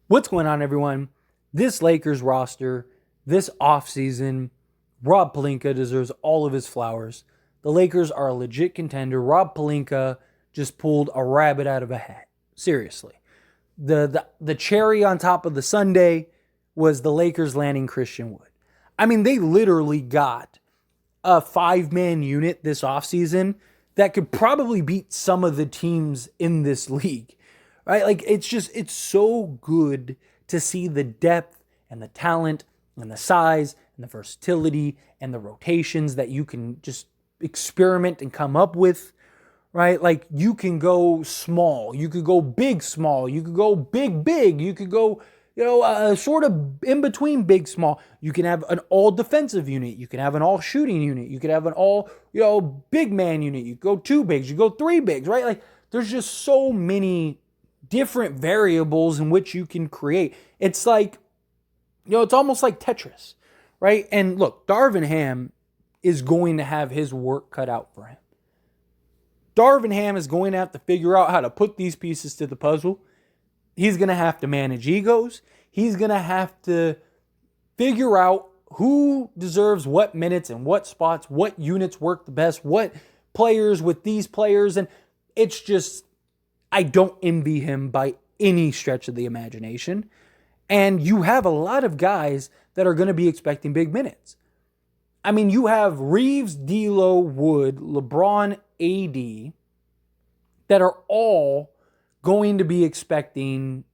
What's going on, everyone? This Lakers roster, this offseason, Rob Pelinka deserves all of his flowers. The Lakers are a legit contender. Rob Pelinka just pulled a rabbit out of a hat. Seriously. The cherry on top of the sundae was the Lakers landing Christian Wood. I mean, they literally got a five-man unit this offseason that could probably beat some of the teams in this league. Right? Like it's so good to see the depth and the talent and the size and the versatility and the rotations that you can just experiment and come up with, right? Like you can go small, you could go big small, you could go big big, you could go sort of in between big small. You can have an all defensive unit, you can have an all shooting unit, you could have an all big man unit. You go two bigs, you go three bigs, right? Like there's just so many different variables in which you can create. It's like, it's almost like Tetris, right? And look, Darvin Ham is going to have his work cut out for him. Darvin Ham is going to have to figure out how to put these pieces to the puzzle. He's going to have to manage egos. He's going to have to figure out who deserves what minutes and what spots, what units work the best, what players with these players. And it's just, I don't envy him by any stretch of the imagination. And you have a lot of guys that are going to be expecting big minutes. I mean, you have Reeves, D'Lo, Wood, LeBron, AD that are all going to be expecting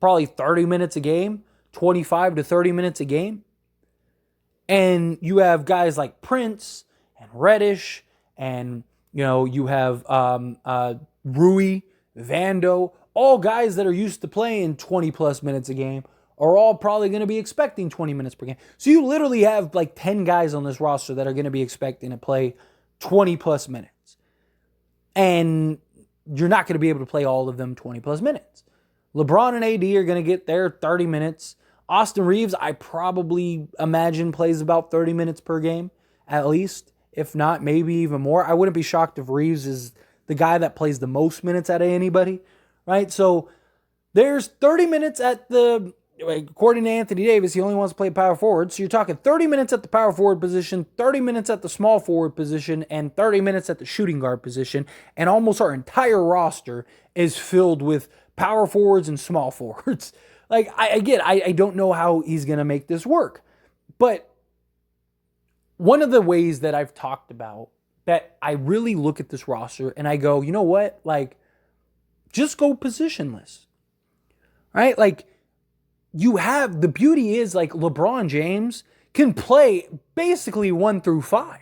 probably 30 minutes a game, 25 to 30 minutes a game. And you have guys like Prince and Reddish and, you have Rui, Vando, all guys that are used to playing 20 plus minutes a game are all probably going to be expecting 20 minutes per game. So you literally have like 10 guys on this roster that are going to be expecting to play 20 plus minutes. And you're not going to be able to play all of them 20 plus minutes. LeBron and AD are going to get their 30 minutes. Austin Reeves, I probably imagine, plays about 30 minutes per game, at least. If not, maybe even more. I wouldn't be shocked if Reeves is the guy that plays the most minutes out of anybody, right? So there's 30 minutes according to Anthony Davis, he only wants to play power forward. So you're talking 30 minutes at the power forward position, 30 minutes at the small forward position, and 30 minutes at the shooting guard position. And almost our entire roster is filled with power forwards and small forwards. Like, I don't know how he's going to make this work. But one of the ways that I've talked about that I really look at this roster and I go, you know what? Like, just go positionless, right? Like, the beauty is like LeBron James can play basically 1 through 5.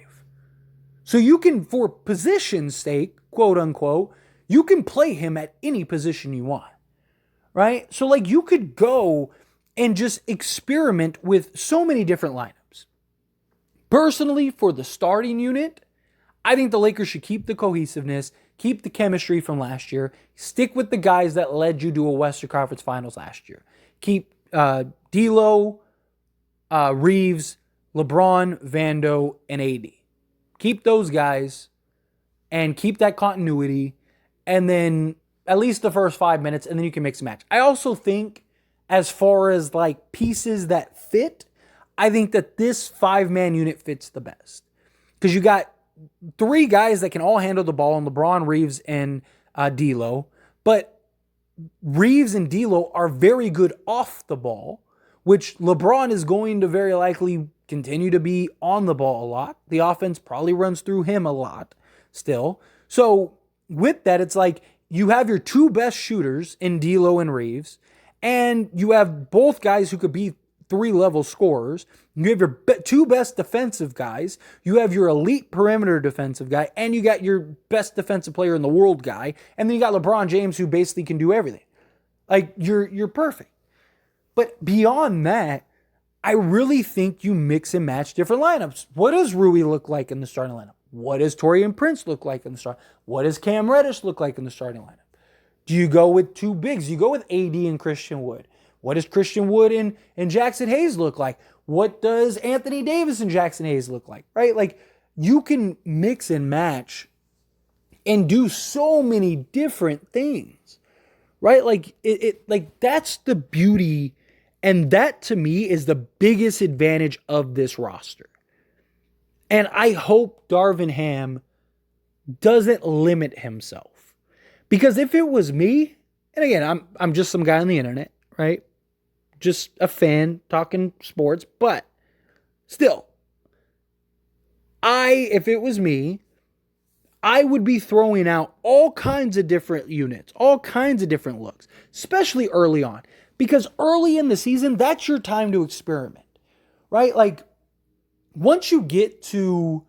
So you can, for position's sake, quote unquote, you can play him at any position you want, right? So like you could go and just experiment with so many different lineups. Personally, for the starting unit, I think the Lakers should keep the cohesiveness, keep the chemistry from last year, stick with the guys that led you to a Western Conference Finals last year. Keep D'Lo, Reeves, LeBron, Vando, and AD. Keep those guys and keep that continuity, and then at least the first 5 minutes, and then you can mix and match. I also think, as far as like pieces that fit, I think that this 5-man unit fits the best. Because you got 3 guys that can all handle the ball, and LeBron, Reeves, and D'Lo. But Reeves and D'Lo are very good off the ball, which LeBron is going to very likely continue to be on the ball a lot. The offense probably runs through him a lot still. So with that, it's like you have your 2 best shooters in D'Lo and Reeves, and you have both guys who could be 3-level scorers. You have your 2 best defensive guys. You have your elite perimeter defensive guy, and you got your best defensive player in the world guy. And then you got LeBron James, who basically can do everything. Like you're perfect. But beyond that, I really think you mix and match different lineups. What does Rui look like in the starting lineup? What does Taurean Prince look like in the starting? What does Cam Reddish look like in the starting lineup? Do you go with 2 bigs? Do you go with AD and Christian Wood? What does Christian Wood and Jackson Hayes look like? What does Anthony Davis and Jackson Hayes look like? Right? Like, you can mix and match and do so many different things. right? Like like that's the beauty, and that to me is the biggest advantage of this roster. And I hope Darvin Ham doesn't limit himself. Because if it was me, and again, I'm just some guy on the internet, right? Just a fan talking sports, but still, if it was me, I would be throwing out all kinds of different units, all kinds of different looks, especially early on. Because early in the season, that's your time to experiment, right? Like, once you get to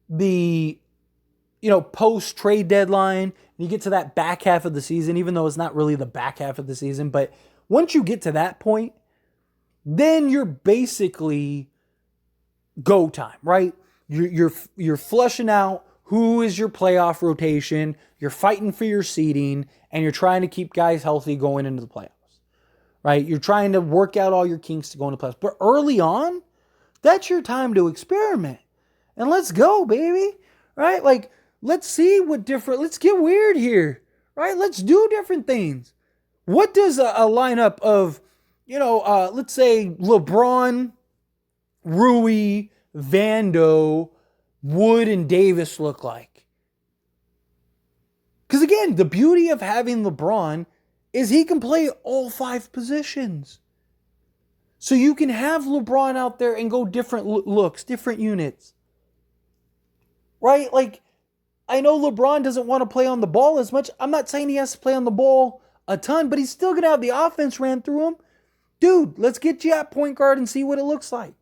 the, post trade deadline, you get to that back half of the season, even though it's not really the back half of the season, but once you get to that point, then you're basically go time, right? You're flushing out who is your playoff rotation, you're fighting for your seeding, and you're trying to keep guys healthy going into the playoffs, right? You're trying to work out all your kinks to go into the playoffs. But early on, that's your time to experiment. And let's go, baby, right? Like, let's see let's get weird here, right? Let's do different things. What does a lineup of, let's say LeBron, Rui, Vando, Wood, and Davis look like? Because again, the beauty of having LeBron is he can play all 5 positions. So you can have LeBron out there and go different looks, different units. Right? Like, I know LeBron doesn't want to play on the ball as much. I'm not saying he has to play on the ball a ton, but he's still going to have the offense ran through him. Dude, let's get you at point guard and see what it looks like.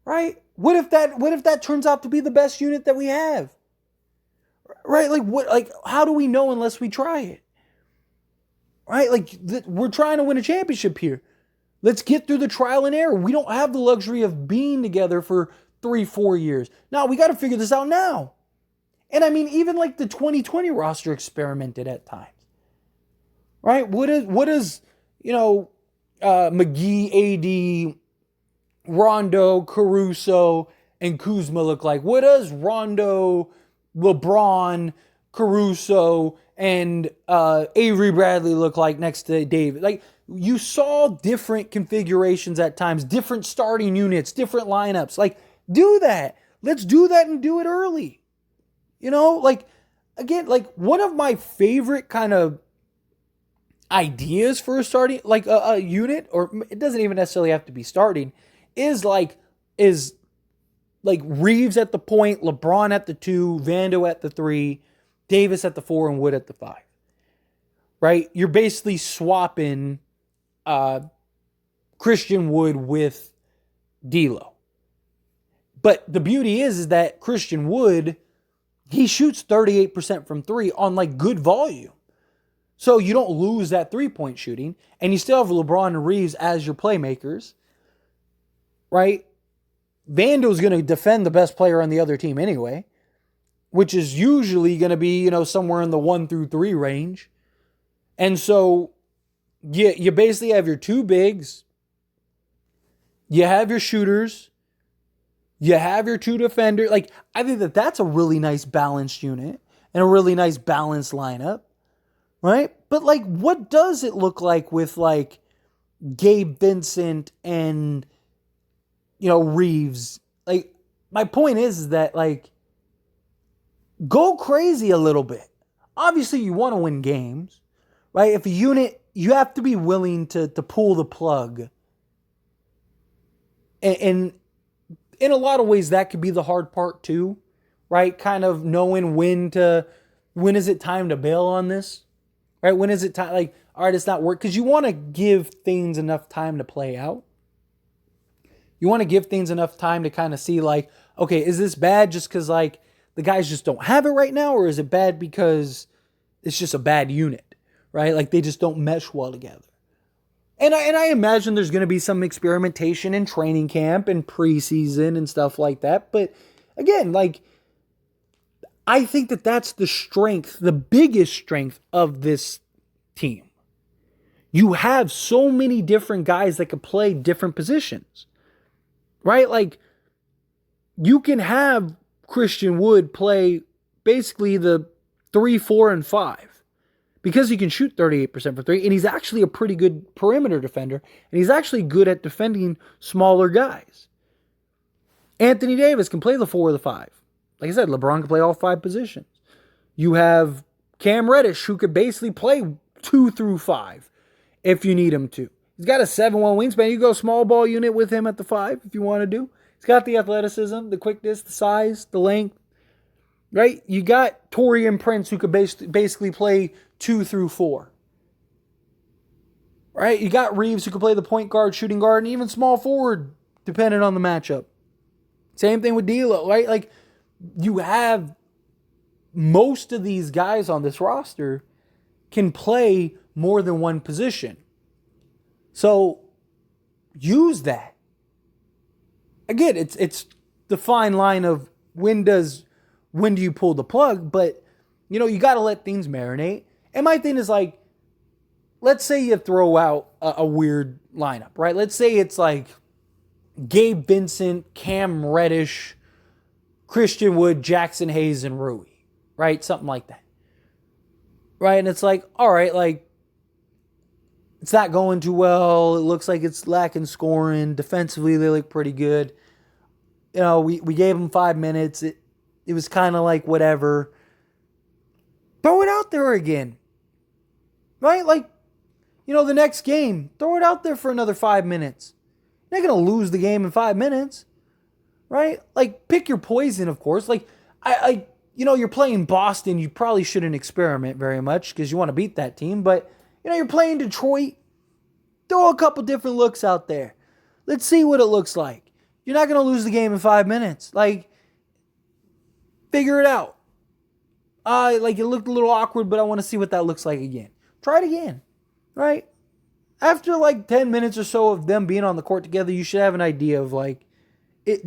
Right? What if that turns out to be the best unit that we have? Right? How do we know unless we try it? Right? We're trying to win a championship here. Let's get through the trial and error. We don't have the luxury of being together for 3-4 years. Now, we got to figure this out now. And I mean, even like the 2020 roster experimented at times. Right? What does McGee, AD, Rondo, Caruso, and Kuzma look like? What does Rondo, LeBron, Caruso, and Avery Bradley look like next to David? Like, you saw different configurations at times, different starting units, different lineups. Like, do that. Let's do that and do it early. Again, one of my favorite kind of ideas for a starting, a unit, or it doesn't even necessarily have to be starting, is Reeves at the point, LeBron at the 2, Vando at the 3, Davis at the 4, and Wood at the 5. Right? You're basically swapping Christian Wood with D'Lo. But the beauty is that Christian Wood, he shoots 38% from 3 on good volume. So you don't lose that 3-point shooting, and you still have LeBron and Reeves as your playmakers. Right? Vando's going to defend the best player on the other team anyway, which is usually going to be, somewhere in the 1 through 3 range. And so you basically have your 2 bigs, you have your shooters, you have your 2 defenders. I think that's a really nice balanced unit and a really nice balanced lineup, right? But what does it look like with Gabe Vincent and Reeves? My point is that go crazy a little bit. Obviously, you want to win games, right? If a unit, you have to be willing to pull the plug. And in a lot of ways, that could be the hard part too, right? Kind of knowing when is it time to bail on this, right? When is it time, all right, it's not working. Because you want to give things enough time to play out. You want to give things enough time to kind of see okay, is this bad just because the guys just don't have it right now? Or is it bad because it's just a bad unit, right? They just don't mesh well together. And I imagine there's going to be some experimentation in training camp and preseason and stuff like that. But again, I think that that's the strength, the biggest strength of this team. You have so many different guys that can play different positions, right? You can have Christian Wood play basically the 3, 4, and 5. because he can shoot 38% for three, and he's actually a pretty good perimeter defender, and he's actually good at defending smaller guys. Anthony Davis can play the 4 or the 5. Like I said, LeBron can play all 5 positions. You have Cam Reddish, who could basically play 2 through 5 if you need him to. He's got a 7'1" wingspan. You go small ball unit with him at the 5 if you want to do. He's got the athleticism, the quickness, the size, the length. Right? You got Taurean Prince, who could basically play 2 through 4. Right? You got Reeves, who could play the point guard, shooting guard, and even small forward, depending on the matchup. Same thing with D'Lo, right? Like, you have most of these guys on this roster can play more than one position. So, use that. Again, it's the fine line of when do you pull the plug, but, you got to let things marinate. And my thing is, like, let's say you throw out a weird lineup, right? Let's say it's like Gabe Vincent, Cam Reddish, Christian Wood, Jackson Hayes, and Rui, right? Something like that. Right? And it's like, all right, like, it's not going too well. It looks like it's lacking scoring. Defensively, they look pretty good. We gave them 5 minutes. It was kind of like whatever. Throw it out there again. Right? Like, the next game, throw it out there for another 5 minutes. You're not going to lose the game in 5 minutes. Right? Like, pick your poison, of course. Like, you're playing Boston. You probably shouldn't experiment very much because you want to beat that team. But, you're playing Detroit. Throw a couple different looks out there. Let's see what it looks like. You're not going to lose the game in 5 minutes. Like, figure it out. It looked a little awkward, but I want to see what that looks like again. Try it again. Right? After 10 minutes or so of them being on the court together, you should have an idea of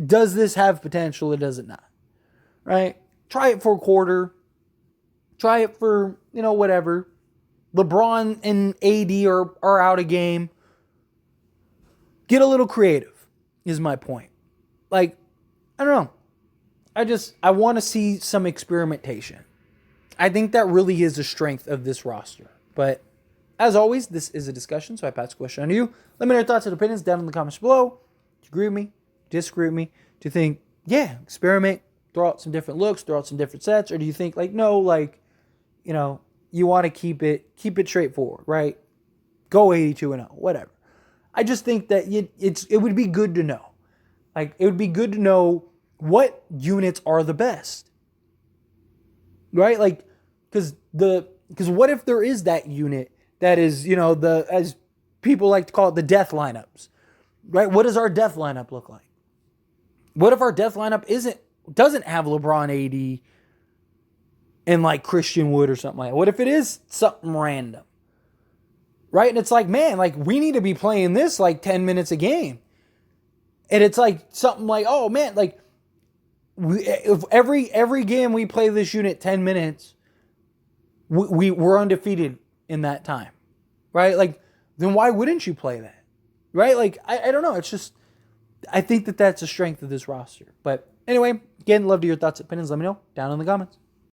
does this have potential or does it not? Right? Try it for a quarter. Try it for, whatever. LeBron and AD are out of game. Get a little creative, is my point. I don't know. I want to see some experimentation. I think that really is the strength of this roster. But as always, this is a discussion, so I pass the question on to you. Let me know your thoughts and opinions down in the comments below. Do you agree with me? Disagree with me? Do you think, yeah, experiment, throw out some different looks, throw out some different sets? Or do you think, no, you want to keep it straightforward, right? Go 82-0, whatever. I just think that it would be good to know. It would be good to know what units are the best. Right? Because what if there is that unit that is, as people like to call it, the death lineups. Right? What does our death lineup look like? What if our death lineup doesn't have LeBron, AD, and Christian Wood or something like that? What if it is something random? Right? And it's man, we need to be playing this 10 minutes a game. And it's something oh man, if every game we play this unit 10 minutes, we're undefeated in that time. Right? Then why wouldn't you play that? Right? I don't know. It's just, I think that's the strength of this roster. But anyway, again, love to hear your thoughts and opinions. Let me know down in the comments.